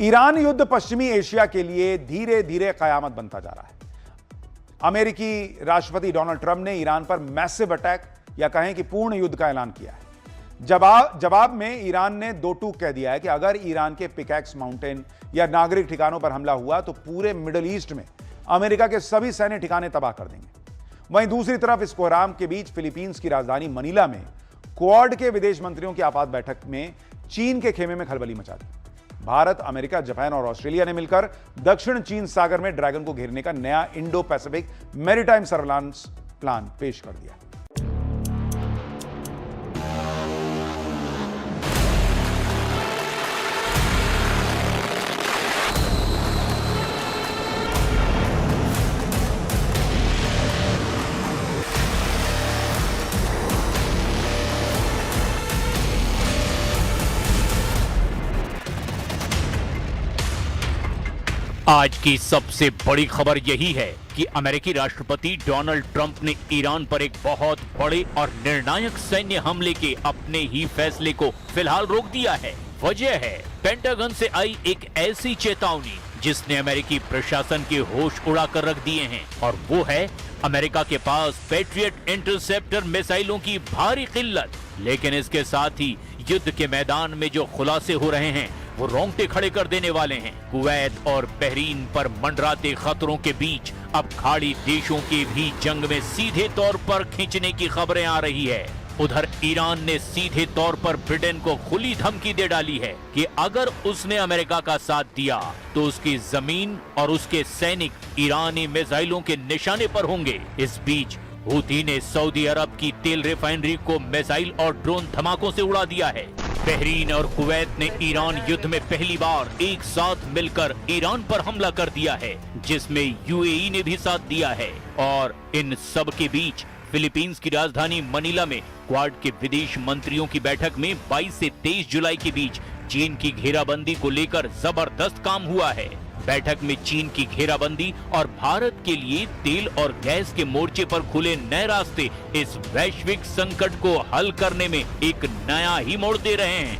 Iran युद्ध पश्चिमी Asia के लिए धीरे धीरे कयामत बनता जा रहा है। अमेरिकी राष्ट्रपति डोनाल्ड ट्रंप ने ईरान पर मैसिव अटैक या कहें कि पूर्ण युद्ध का ऐलान किया है। जवाब में ईरान ने दो टूक कह दिया है कि अगर ईरान के पिकैक्स माउंटेन या नागरिक ठिकानों पर हमला हुआ तो पूरे मिडिल ईस्ट में अमेरिका के सभी सैन्य ठिकाने तबाह कर देंगे। वहीं दूसरी तरफ इस कोहराम के बीच फिलीपींस की राजधानी मनीला में क्वाड के विदेश मंत्रियों की आपात बैठक में चीन के खेमे में खलबली मचा दी। भारत, अमेरिका, जापान और ऑस्ट्रेलिया ने मिलकर दक्षिण चीन सागर में ड्रैगन को घेरने का नया Indo Pacific maritime surveillance plan पेश कर दिया। आज की सबसे बड़ी खबर यही है कि अमेरिकी राष्ट्रपति डोनाल्ड ट्रंप ने ईरान पर एक बहुत बड़े और निर्णायक सैन्य हमले के अपने ही फैसले को फिलहाल रोक दिया है। वजह है पेंटागन से आई एक ऐसी चेतावनी जिसने अमेरिकी प्रशासन के होश उड़ा कर रख दिए हैं, और वो है अमेरिका के पास पैट्रियट इंटरसेप्टर मिसाइलों की भारी किल्लत। लेकिन इसके साथ ही युद्ध के मैदान में जो खुलासे हो रहे हैं वो रोंगटे खड़े कर देने वाले हैं। कुवैत और बहरीन पर मंडराते खतरों के बीच अब खाड़ी देशों के भी जंग में सीधे तौर पर खींचने की खबरें आ रही है। उधर ईरान ने सीधे तौर पर ब्रिटेन को खुली धमकी दे डाली है कि अगर उसने अमेरिका का साथ दिया तो उसकी जमीन और उसके सैनिक ईरानी मिसाइलों के निशाने पर होंगे। इस बीच हूथी ने सऊदी अरब की तेल रिफाइनरी को मिसाइल और ड्रोन धमाकों से उड़ा दिया है। बहरीन और कुवैत ने ईरान युद्ध में पहली बार एक साथ मिलकर ईरान पर हमला कर दिया है, जिसमें यूएई ने भी साथ दिया है। और इन सब के बीच फिलीपींस की राजधानी मनीला में क्वाड के विदेश मंत्रियों की बैठक में 22 से 23 जुलाई के बीच चीन की घेराबंदी को लेकर जबरदस्त काम हुआ है। बैठक में चीन की घेराबंदी और भारत के लिए तेल और गैस के मोर्चे पर खुले नए रास्ते इस वैश्विक संकट को हल करने में एक नया ही मोड़ दे रहे हैं।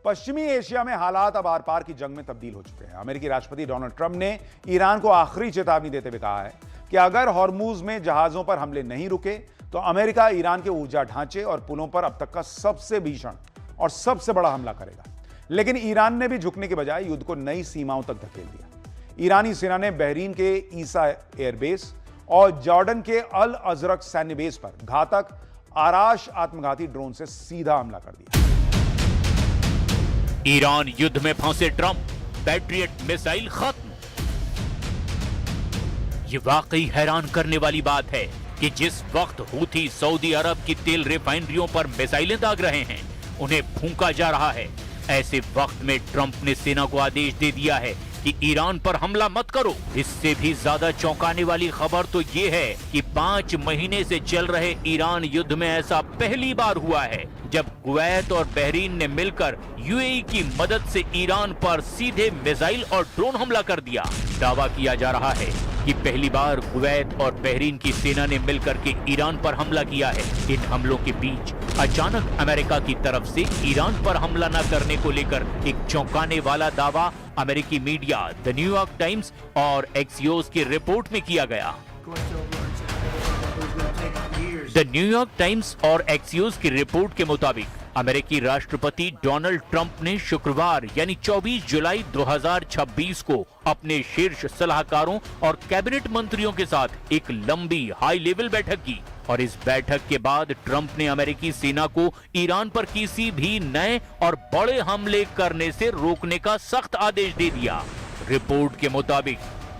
पश्चिमी एशिया में हालात अब आर पार की जंग में तब्दील हो चुके हैं। अमेरिकी राष्ट्रपति डोनाल्ड ट्रंप ने ईरान को आखिरी चेतावनी देते हुए कहा है कि अगर हॉर्मूज में जहाजों पर हमले नहीं रुके तो अमेरिका ईरान के ऊर्जा ढांचे और पुलों पर अब तक का सबसे भीषण और सबसे बड़ा हमला करेगा। लेकिन ईरान ने भी झुकने के बजाय युद्ध को नई सीमाओं तक धकेल दिया। ईरानी सेना ने बहरीन के ईसा एयरबेस और जॉर्डन के अल अजरक सैन्य बेस पर घातक आराश आत्मघाती ड्रोन से सीधा हमला कर दिया। ईरान युद्ध में फंसे ट्रंप, पैट्रियट मिसाइल खत्म। ये वाकई हैरान करने वाली बात है कि जिस वक्त हूथी सऊदी अरब की तेल रिफाइनरियों पर मिसाइलें दाग रहे हैं, उन्हें फूंका जा रहा है, ऐसे वक्त में ट्रंप ने सेना को आदेश दे दिया है कि ईरान पर हमला मत करो। इससे भी ज्यादा चौंकाने वाली खबर तो ये है कि 5 महीने से चल रहे ईरान युद्ध में ऐसा पहली बार हुआ है जब कुवैत और बहरीन ने मिलकर यूएई की मदद से ईरान पर सीधे मिसाइल और ड्रोन हमला कर दिया। दावा किया जा रहा है कि पहली बार कुवैत और बहरीन की सेना ने मिलकर के ईरान पर हमला किया है। इन हमलों के बीच अचानक अमेरिका की तरफ से ईरान पर हमला न करने को लेकर एक चौंकाने वाला दावा अमेरिकी मीडिया द न्यूयॉर्क टाइम्स और एक्सियोस की रिपोर्ट में किया गया। द न्यूयॉर्क टाइम्स और एक्सियोस की रिपोर्ट के मुताबिक अमेरिकी राष्ट्रपति डोनाल्ड ट्रंप ने शुक्रवार यानी 24 जुलाई 2026 को अपने शीर्ष सलाहकारों और कैबिनेट मंत्रियों के साथ एक लंबी हाई लेवल बैठक की, और इस बैठक के बाद ट्रंप ने अमेरिकी सेना को ईरान पर किसी भी नए और बड़े हमले करने से रोकने का सख्त आदेश दे दिया। रिपोर्ट के मुताबिक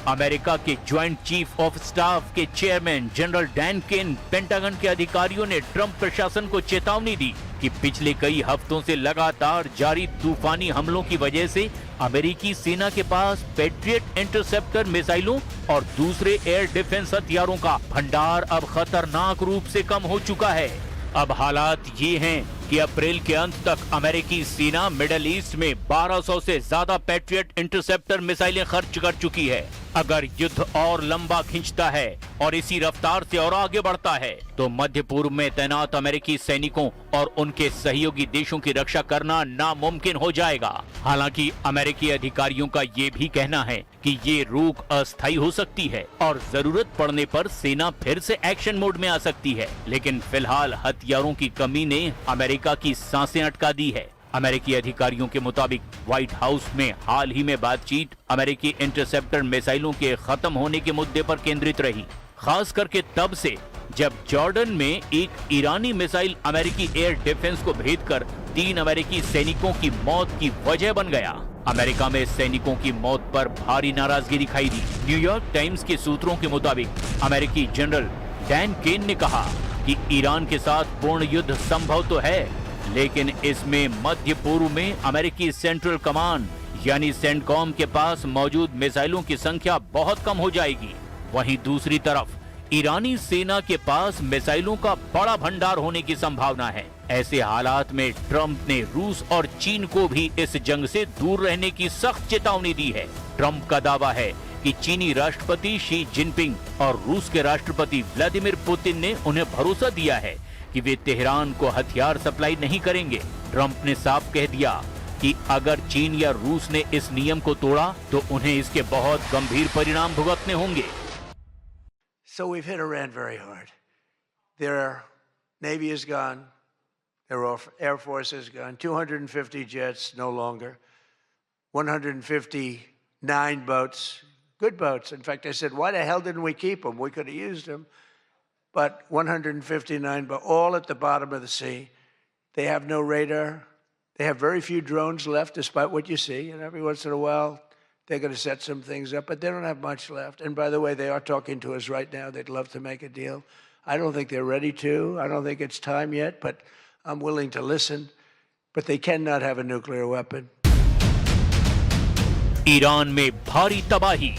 अमेरिका के ज्वाइंट चीफ ऑफ स्टाफ के chairman general Dan Caine, pentagon के अधिकारियों ने ट्रंप प्रशासन को चेतावनी दी कि पिछले कई हफ्तों से लगातार जारी तूफानी हमलों की वजह से अमेरिकी सेना के पास पैट्रियट इंटरसेप्टर मिसाइलों और दूसरे एयर डिफेंस हथियारों का भंडार अब खतरनाक रूप से कम हो चुका है। अब हालात ये हैं कि अप्रैल के अंत तक अमेरिकी सेना मिडिल ईस्ट में 1200 से ज्यादा पैट्रियट इंटरसेप्टर मिसाइलें खर्च कर चुकी है। अगर युद्ध और लंबा खिंचता है और इसी रफ्तार से और आगे बढ़ता है तो मध्य पूर्व में तैनात अमेरिकी सैनिकों और उनके सहयोगी देशों की रक्षा करना नामुमकिन हो जाएगा। हालांकि अमेरिकी अधिकारियों का ये भी कहना है कि ये रोक अस्थायी हो सकती है और जरूरत पड़ने पर सेना फिर से एक्शन मोड में आ सकती है, लेकिन फिलहाल हथियारों की कमी ने अमेरिका की सांसें अटका दी है। अमेरिकी अधिकारियों के मुताबिक व्हाइट हाउस में हाल ही में बातचीत अमेरिकी इंटरसेप्टर मिसाइलों के खत्म होने के मुद्दे पर केंद्रित रही, खास करके तब से जब जॉर्डन में एक ईरानी मिसाइल अमेरिकी एयर डिफेंस को भेदकर 3 अमेरिकी सैनिकों की मौत की वजह बन गया। अमेरिका में सैनिकों की मौत पर भारी नाराजगी दिखाई दी। न्यूयॉर्क टाइम्स के सूत्रों के मुताबिक अमेरिकी जनरल डैन केन ने कहा कि ईरान के साथ पूर्ण युद्ध संभव तो है, लेकिन इसमें मध्य पूर्व में अमेरिकी सेंट्रल कमांड यानी सेंटकॉम के पास मौजूद मिसाइलों की संख्या बहुत कम हो जाएगी। वहीं दूसरी तरफ ईरानी सेना के पास मिसाइलों का बड़ा भंडार होने की संभावना है। ऐसे हालात में ट्रंप ने रूस और चीन को भी इस जंग से दूर रहने की सख्त चेतावनी दी है। ट्रंप का दावा है कि चीनी राष्ट्रपति शी जिनपिंग और रूस के राष्ट्रपति व्लादिमीर पुतिन ने उन्हें भरोसा दिया है कि वे तेहरान को हथियार सप्लाई नहीं करेंगे। ट्रंप ने साफ कह दिया कि अगर चीन या रूस ने इस नियम को तोड़ा तो उन्हें इसके बहुत गंभीर परिणाम भुगतने होंगे। So we've hit Iran very hard. Their Navy is gone. Their Air Force is gone. 250 jets no longer. 159 boats. Good boats. In fact, I said, why the hell didn't we keep them? We could have used them. But 159, but all at the bottom of the sea. They have no radar. They have very few drones left, despite what you see. And every once in a while, they're going to set some things up, but they don't have much left. And by the way, they are talking to us right now. They'd love to make a deal. I don't think they're ready to. I don't think it's time yet, but I'm willing to listen. But they cannot have a nuclear weapon. Iran में भारी तबाही।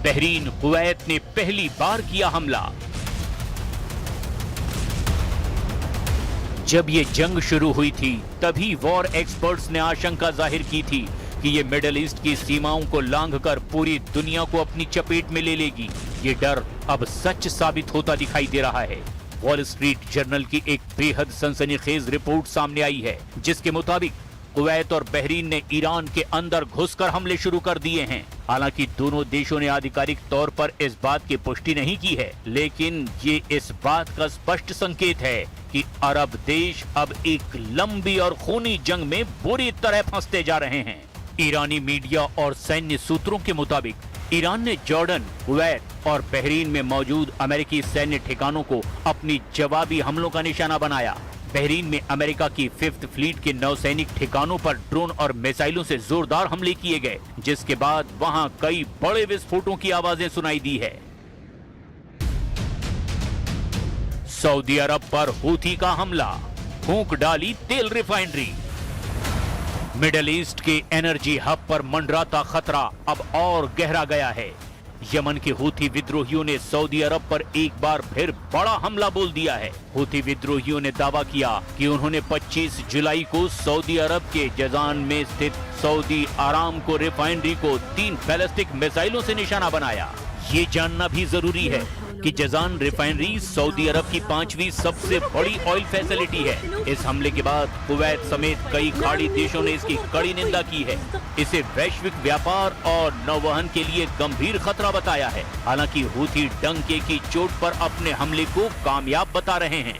Bahrain Kuwait ने पहली बार किया हमला। जब ये जंग शुरू हुई थी तभी वॉर एक्सपर्ट्स ने आशंका जाहिर की थी कि ये मिडिल ईस्ट की सीमाओं को लांघकर पूरी दुनिया को अपनी चपेट में ले लेगी। ये डर अब सच साबित होता दिखाई दे रहा है। वॉल स्ट्रीट जर्नल की एक बेहद सनसनीखेज रिपोर्ट सामने आई है, जिसके मुताबिक कुवैत और बहरीन ने ईरान के अंदर घुसकर हमले शुरू कर दिए हैं। हालांकि दोनों देशों ने आधिकारिक तौर पर इस बात की पुष्टि नहीं की है, लेकिन ये इस बात का स्पष्ट संकेत है कि अरब देश अब एक लंबी और खूनी जंग में बुरी तरह फंसते जा रहे हैं। ईरानी मीडिया और सैन्य सूत्रों के मुताबिक ईरान ने जॉर्डन, कुवैत और बहरीन में मौजूद अमेरिकी सैन्य ठिकानों को अपनी जवाबी हमलों का निशाना बनाया। बहरीन में अमेरिका की 5th फ्लीट के नौसैनिक ठिकानों पर ड्रोन और मिसाइलों से जोरदार हमले किए गए, जिसके बाद वहां कई बड़े विस्फोटों की आवाजें सुनाई दी है। सऊदी अरब पर हूथी का हमला, फूंक डाली तेल रिफाइनरी। मिडिल ईस्ट के एनर्जी हब पर मंडराता खतरा अब और गहरा गया है। यमन के हूथी विद्रोहियों ने सऊदी अरब पर एक बार फिर बड़ा हमला बोल दिया है। हूथी विद्रोहियों ने दावा किया कि उन्होंने 25 जुलाई को सऊदी अरब के जजान में स्थित सऊदी आरामको रिफाइनरी को 3 बैलिस्टिक मिसाइलों से निशाना बनाया। ये जानना भी जरूरी है कि जजान रिफाइनरी सऊदी अरब की 5वीं सबसे बड़ी ऑयल फैसिलिटी है। इस हमले के बाद कुवैत समेत कई खाड़ी देशों ने इसकी कड़ी निंदा की है। इसे वैश्विक व्यापार और नौवहन के लिए गंभीर खतरा बताया है। हालांकि हूथी डंके की चोट पर अपने हमले को कामयाब बता रहे हैं।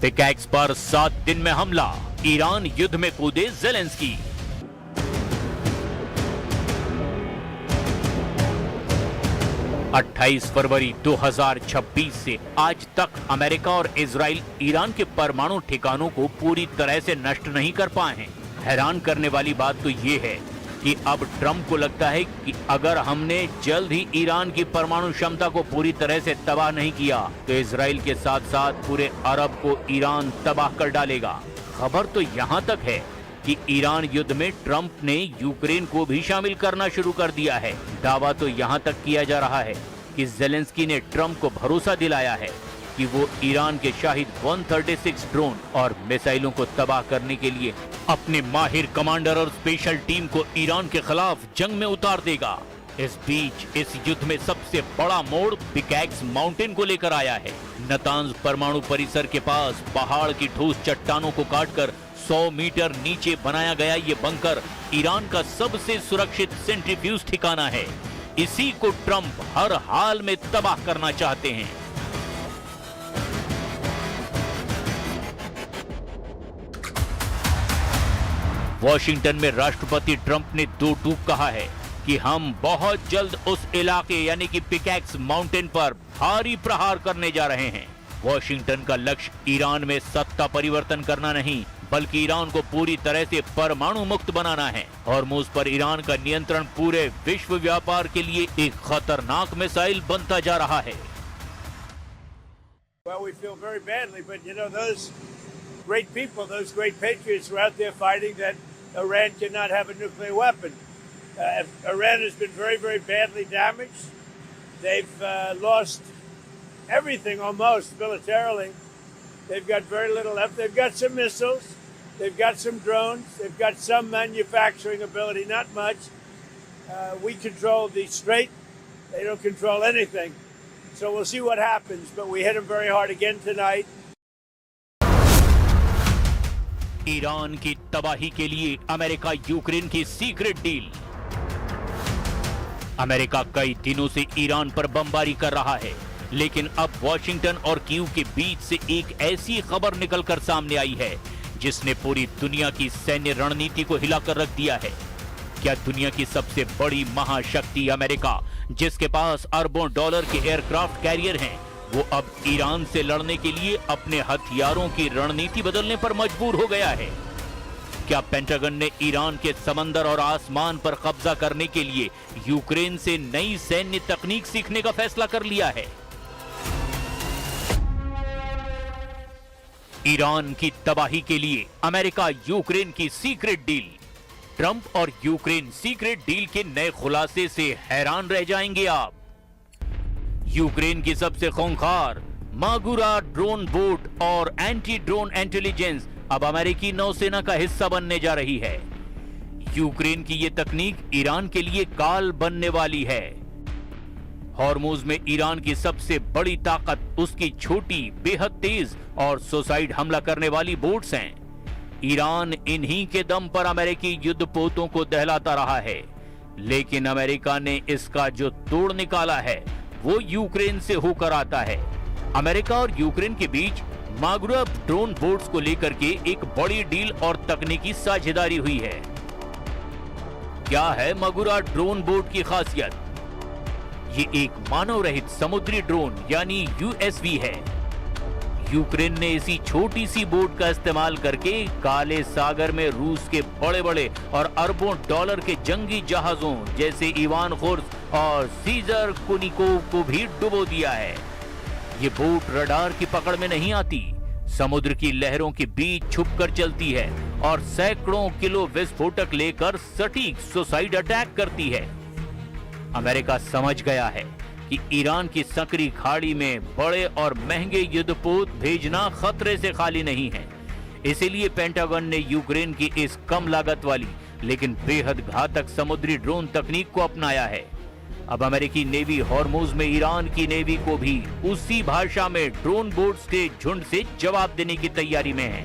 पिकैक्स पर 7 दिन में हमला, ईरान युद्ध में कूदे ज़ेलेंस्की। 28 फरवरी 2026 से आज तक अमेरिका और इजराइल ईरान के परमाणु ठिकानों को पूरी तरह से नष्ट नहीं कर पाए हैं। हैरान करने वाली बात तो ये है कि अब ट्रंप को लगता है कि अगर हमने जल्द ही ईरान की परमाणु क्षमता को पूरी तरह से तबाह नहीं किया तो इजराइल के साथ साथ पूरे अरब को ईरान तबाह कर डालेगा। खबर तो यहाँ तक है कि ईरान युद्ध में ट्रंप ने यूक्रेन को भी शामिल करना शुरू कर दिया है। दावा तो यहाँ तक किया जा रहा है कि जेलेंस्की ने ट्रंप को भरोसा दिलाया है कि वो ईरान के शाहिद 136 ड्रोन और मिसाइलों को तबाह करने के लिए अपने माहिर कमांडर और स्पेशल टीम को ईरान के खिलाफ जंग में उतार देगा। इस बीच इस युद्ध में सबसे बड़ा मोड़ पिकैक्स माउंटेन को लेकर आया है। नतांज परमाणु परिसर के पास पहाड़ की ठोस चट्टानों को काटकर 100 मीटर नीचे बनाया गया ये बंकर ईरान का सबसे सुरक्षित सेंट्रीफ्यूज ठिकाना है। इसी को ट्रंप हर हाल में तबाह करना चाहते हैं। वॉशिंगटन में राष्ट्रपति ट्रंप ने दो टूक कहा है कि हम बहुत जल्द उस इलाके यानी कि पिकैक्स माउंटेन पर भारी प्रहार करने जा रहे हैं। वॉशिंगटन का लक्ष्य ईरान में सत्ता परिवर्तन करना नहीं बल्कि ईरान को पूरी तरह से परमाणु मुक्त बनाना है। हॉर्मुज पर ईरान का नियंत्रण पूरे विश्व व्यापार के लिए एक खतरनाक मिसाइल बनता जा रहा है। Well, we feel very badly, but you know, those great people, those great patriots were out there fighting that Iran cannot have a nuclear weapon. Iran has been very, very badly damaged. They've lost everything almost militarily. They've got very little left. They've got some missiles. They've got some drones. They've got some manufacturing ability, not much. We control the Strait. They don't control anything. So we'll see what happens, but we hit them very hard again tonight. Iran की तबाही के लिए America Ukraine की secret deal. America कई दिनों से Iran पर बमबारी कर रहा है, लेकिन अब वॉशिंगटन और कीव के बीच से एक ऐसी खबर निकलकर सामने आई है जिसने पूरी दुनिया की सैन्य रणनीति को हिलाकर रख दिया है। क्या दुनिया की सबसे बड़ी महाशक्ति अमेरिका, जिसके पास अरबों डॉलर के एयरक्राफ्ट कैरियर हैं, वो अब ईरान से लड़ने के लिए अपने हथियारों की रणनीति बदलने पर मजबूर हो गया है? क्या पेंटागन ने ईरान के समंदर और आसमान पर कब्जा करने के लिए यूक्रेन से नई सैन्य तकनीक सीखने का फैसला कर लिया है? ईरान की तबाही के लिए अमेरिका यूक्रेन की सीक्रेट डील। ट्रंप और यूक्रेन सीक्रेट डील के नए खुलासे से हैरान रह जाएंगे आप। यूक्रेन की सबसे खूंखार मागुरा ड्रोन बोट और एंटी ड्रोन इंटेलिजेंस अब अमेरिकी नौसेना का हिस्सा बनने जा रही है। यूक्रेन की यह तकनीक ईरान के लिए काल बनने वाली है। हॉर्मुज में ईरान की सबसे बड़ी ताकत उसकी छोटी, बेहद तेज और सुसाइड हमला करने वाली बोट्स हैं। ईरान इन्हीं के दम पर अमेरिकी युद्धपोतों को दहलाता रहा है, लेकिन अमेरिका ने इसका जो तोड़ निकाला है वो यूक्रेन से होकर आता है। अमेरिका और यूक्रेन के बीच मागुरा ड्रोन बोट्स को लेकर के एक बड़ी डील और तकनीकी साझेदारी हुई है। क्या है मागुरा ड्रोन बोट की खासियत? ये एक मानव रहित समुद्री ड्रोन यानी यूएसवी है। यूक्रेन ने इसी छोटी सी बोट का इस्तेमाल करके काले सागर में रूस के बड़े बड़े और अरबों डॉलर के जंगी जहाजों जैसे इवान खोर्स और सीजर कुनिकोव को भी डुबो दिया है। ये बोट रडार की पकड़ में नहीं आती, समुद्र की लहरों के बीच छुपकर चलती है और सैकड़ों किलो विस्फोटक लेकर सटीक सुसाइड अटैक करती है। अमेरिका समझ गया है कि ईरान की सकरी खाड़ी में बड़े और महंगे युद्धपोत भेजना खतरे से खाली नहीं है। इसीलिए पेंटागन ने यूक्रेन की इस कम लागत वाली लेकिन बेहद घातक समुद्री ड्रोन तकनीक को अपनाया है। अब अमेरिकी नेवी हॉर्मुज में ईरान की नेवी को भी उसी भाषा में ड्रोन बोट्स के झुंड से जवाब देने की तैयारी में है।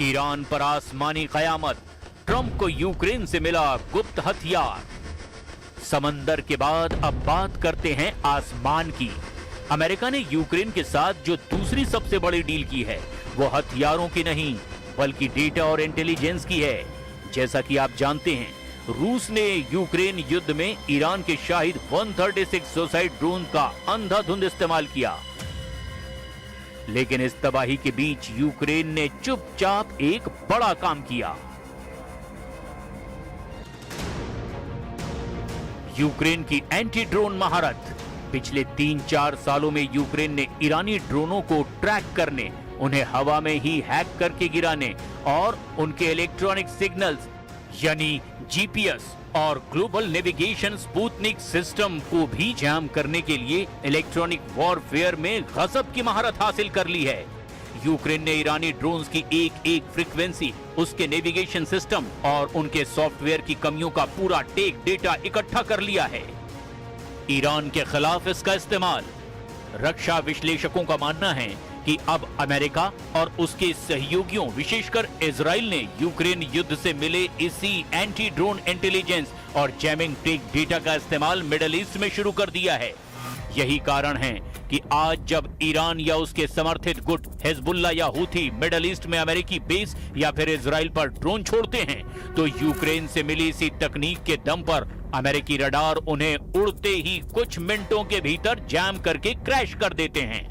ईरान पर आसमानी कयामत, ट्रंप को यूक्रेन से मिला गुप्त हथियार। समंदर के बाद अब बात करते हैं आसमान की। अमेरिका ने यूक्रेन के साथ जो दूसरी सबसे बड़ी डील की है वो हथियारों की नहीं बल्कि डेटा और इंटेलिजेंस की है। जैसा कि आप जानते हैं, रूस ने यूक्रेन युद्ध में ईरान के शाहिद 136 सुसाइड ड्रोन का अंधाधुंध इस्तेमाल किया, लेकिन इस तबाही के बीच यूक्रेन ने चुपचाप एक बड़ा काम किया। यूक्रेन की एंटी ड्रोन महारत। पिछले 3-4 सालों में यूक्रेन ने ईरानी ड्रोनों को ट्रैक करने, उन्हें हवा में ही हैक करके गिराने और उनके इलेक्ट्रॉनिक सिग्नल्स यानी जीपीएस और ग्लोबल नेविगेशन स्पुतनिक सिस्टम को भी जैम करने के लिए इलेक्ट्रॉनिक वॉरफेयर में गजब की महारत हासिल कर ली है। यूक्रेन ने ईरानी ड्रोन्स की एक एक फ्रीक्वेंसी, उसके नेविगेशन सिस्टम और उनके सॉफ्टवेयर की कमियों का पूरा टेक डेटा इकट्ठा कर लिया है। ईरान के खिलाफ इसका इस्तेमाल। रक्षा विश्लेषकों का मानना है कि अब अमेरिका और उसके सहयोगियों, विशेषकर इजराइल ने यूक्रेन युद्ध से मिले इसी एंटी ड्रोन इंटेलिजेंस और जैमिंग टेक डेटा का इस्तेमाल मिडिल ईस्ट में शुरू कर दिया है। यही कारण है कि आज जब ईरान या उसके समर्थित गुट हिजबुल्लाह या हूथी मिडिल ईस्ट में अमेरिकी बेस या फिर इजराइल पर ड्रोन छोड़ते हैं, तो यूक्रेन से मिली इसी तकनीक के दम पर अमेरिकी रडार उन्हें उड़ते ही कुछ मिनटों के भीतर जैम करके क्रैश कर देते हैं।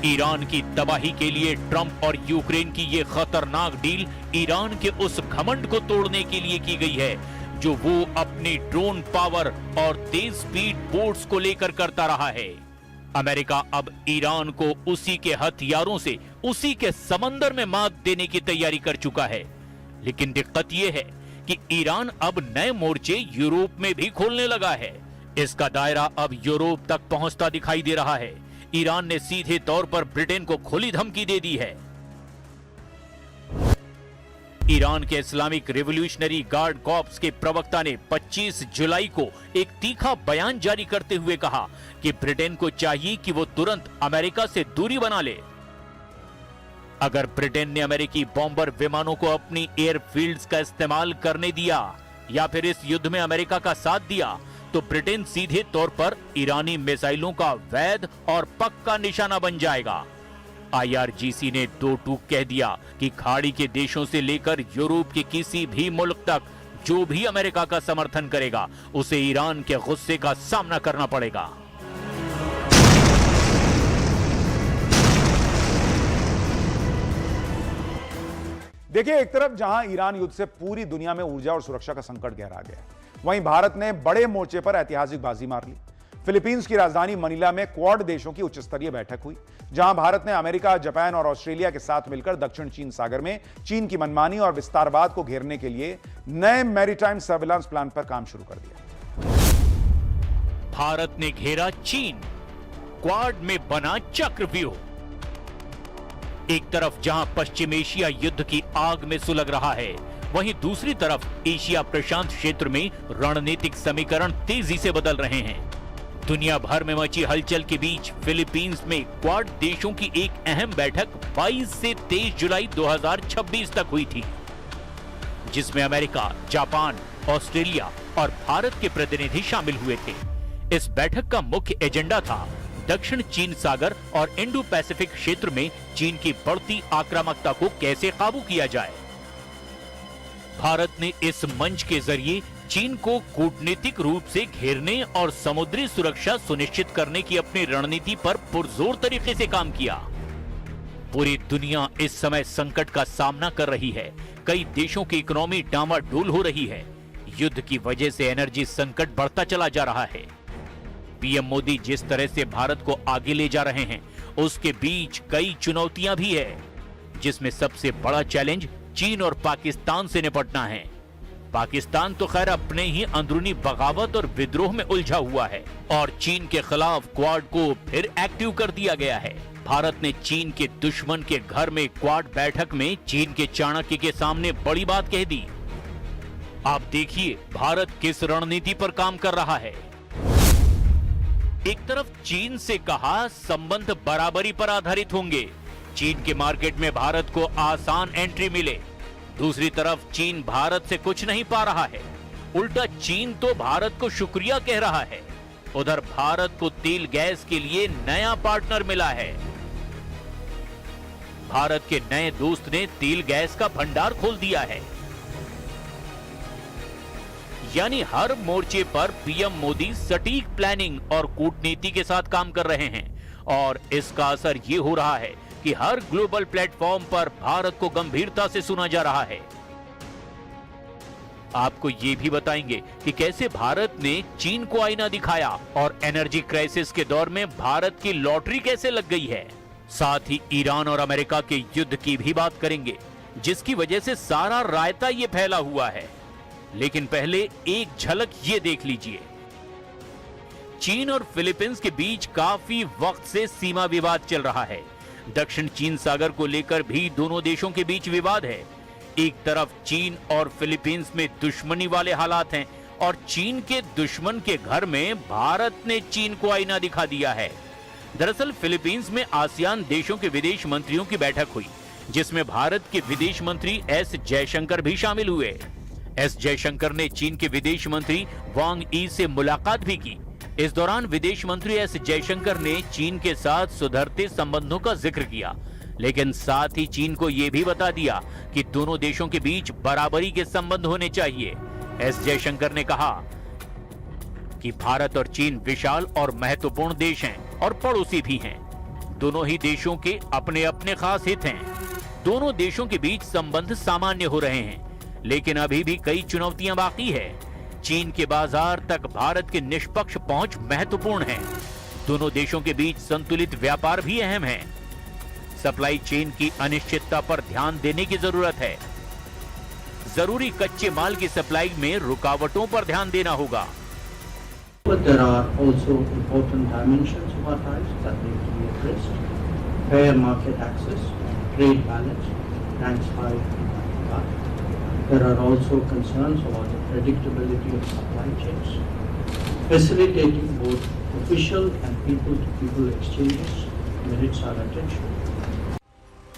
ईरान की तबाही के लिए ट्रंप और यूक्रेन की ये खतरनाक डील ईरान के उस घमंड को तोड़ने के लिए की गई है जो वो अपनी ड्रोन पावर और तेज स्पीड बोट्स को लेकर करता रहा है। अमेरिका अब ईरान को उसी के हथियारों से, उसी के समंदर में मात देने की तैयारी कर चुका है। लेकिन दिक्कत यह है कि ईरान अब नए मोर्चे यूरोप में भी खोलने लगा है। इसका दायरा अब यूरोप तक पहुंचता दिखाई दे रहा है। ईरान ने सीधे तौर पर ब्रिटेन को खुली धमकी दे दी है। ईरान के इस्लामिक रिवॉल्यूशनरी गार्ड कॉर्प्स के प्रवक्ता ने 25 जुलाई को एक तीखा बयान जारी करते हुए कहा कि ब्रिटेन को चाहिए कि वो तुरंत अमेरिका से दूरी बना ले। अगर ब्रिटेन ने अमेरिकी बॉम्बर विमानों को अपनी एयरफील्ड्स का इस्तेमाल करने दिया या फिर इस युद्ध में अमेरिका का साथ दिया, तो ब्रिटेन सीधे तौर पर ईरानी मिसाइलों का वैध और पक्का निशाना बन जाएगा। IRGC ने दो टूक कह दिया कि खाड़ी के देशों से लेकर यूरोप के किसी भी मुल्क तक जो भी अमेरिका का समर्थन करेगा उसे ईरान के गुस्से का सामना करना पड़ेगा। देखिए, एक तरफ जहां ईरान युद्ध से पूरी दुनिया में ऊर्जा और सुरक्षा का संकट गहरा गया, वहीं भारत ने बड़े मोर्चे पर ऐतिहासिक बाजी मार ली। फिलीपींस की राजधानी मनीला में क्वाड देशों की उच्च स्तरीय बैठक हुई, जहां भारत ने अमेरिका, जापान और ऑस्ट्रेलिया के साथ मिलकर दक्षिण चीन सागर में चीन की मनमानी और विस्तारवाद को घेरने के लिए नए मैरीटाइम सर्विलांस प्लान पर काम शुरू कर दिया। भारत ने घेरा चीन, क्वाड में बना चक्रव्यूह। एक तरफ जहां पश्चिम एशिया युद्ध की आग में सुलग रहा है, वहीं दूसरी तरफ एशिया प्रशांत क्षेत्र में रणनीतिक समीकरण तेजी से बदल रहे हैं। दुनिया भर में मची हलचल के बीच फिलीपींस में क्वाड देशों की एक अहम बैठक 22 से 23 जुलाई 2026 तक हुई थी, जिसमें अमेरिका, जापान, ऑस्ट्रेलिया और भारत के प्रतिनिधि शामिल हुए थे। इस बैठक का मुख्य एजेंडा था दक्षिण चीन सागर और इंडो पैसिफिक क्षेत्र में चीन की बढ़ती आक्रामकता को कैसे काबू किया जाए। भारत ने इस मंच के जरिए चीन को कूटनीतिक रूप से घेरने और समुद्री सुरक्षा सुनिश्चित करने की अपनी रणनीति पर पुरजोर तरीके से काम किया। पूरी दुनिया इस समय संकट का सामना कर रही है। कई देशों की इकोनॉमी डामाडोल हो रही है। युद्ध की वजह से एनर्जी संकट बढ़ता चला जा रहा है। पीएम मोदी जिस तरह से भारत को आगे ले जा रहे हैं, उसके बीच कई चुनौतियां भी है, जिसमें सबसे बड़ा चैलेंज चीन और पाकिस्तान से निपटना है। पाकिस्तान तो खैर अपने ही अंदरूनी बगावत और विद्रोह में उलझा हुआ है और चीन के खिलाफ क्वाड को फिर एक्टिव कर दिया गया है। भारत ने चीन के दुश्मन के घर में क्वाड बैठक में चीन के चाणक्य के सामने बड़ी बात कह दी। आप देखिए भारत किस रणनीति पर काम कर रहा है। एक तरफ चीन से कहा संबंध बराबरी पर आधारित होंगे, चीन के मार्केट में भारत को आसान एंट्री मिले। दूसरी तरफ चीन भारत से कुछ नहीं पा रहा है, उल्टा चीन तो भारत को शुक्रिया कह रहा है। उधर भारत को तेल गैस के लिए नया पार्टनर मिला है। भारत के नए दोस्त ने तेल गैस का भंडार खोल दिया है। यानी हर मोर्चे पर पीएम मोदी सटीक प्लानिंग और कूटनीति के साथ काम कर रहे हैं और इसका असर यह हो रहा है कि हर ग्लोबल प्लेटफॉर्म पर भारत को गंभीरता से सुना जा रहा है। आपको ये भी बताएंगे कि कैसे भारत ने चीन को आईना दिखाया और एनर्जी क्राइसिस के दौर में भारत की लॉटरी कैसे लग गई है। साथ ही ईरान और अमेरिका के युद्ध की भी बात करेंगे, जिसकी वजह से सारा रायता ये फैला हुआ है। लेकिन पहले एक झलक ये देख लीजिए। चीन और फिलीपींस के बीच काफी वक्त से सीमा विवाद चल रहा है। दक्षिण चीन सागर को लेकर भी दोनों देशों के बीच विवाद है। एक तरफ चीन और फिलीपींस में दुश्मनी वाले हालात हैं और चीन के दुश्मन के घर में भारत ने चीन को आईना दिखा दिया है। दरअसल फिलीपींस में आसियान देशों के विदेश मंत्रियों की बैठक हुई, जिसमें भारत के विदेश मंत्री एस जयशंकर भी शामिल हुए। एस जयशंकर ने चीन के विदेश मंत्री वांग यी से मुलाकात भी की। इस दौरान विदेश मंत्री एस जयशंकर ने चीन के साथ सुधरते संबंधों का जिक्र किया, लेकिन साथ ही चीन को यह भी बता दिया कि दोनों देशों के बीच बराबरी के संबंध होने चाहिए। एस जयशंकर ने कहा कि भारत और चीन विशाल और महत्वपूर्ण देश हैं और पड़ोसी भी हैं। दोनों ही देशों के अपने अपने खास हित हैं। दोनों देशों के बीच संबंध सामान्य हो रहे हैं, लेकिन अभी भी कई चुनौतियां बाकी है। चीन के बाजार तक भारत की निष्पक्ष पहुंच महत्वपूर्ण है। दोनों देशों के बीच संतुलित व्यापार भी अहम है। सप्लाई चेन की अनिश्चितता पर ध्यान देने की जरूरत है। जरूरी कच्चे माल की सप्लाई में रुकावटों पर ध्यान देना होगा। But there are also important dimensions of our ties that need to be addressed. Fair market access, trade balance, ranks high in our regard. There are also concerns about the predictability of supply chains. Facilitating both official and people-to-people exchanges merits our attention.